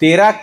13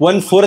1/4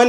1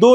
2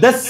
10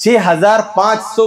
6500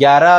11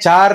4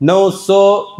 900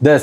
10،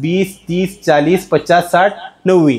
20 30 40 50 60 90۔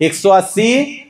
180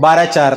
12:04،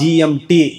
GMT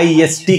IST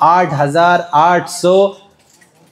8,800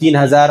3,000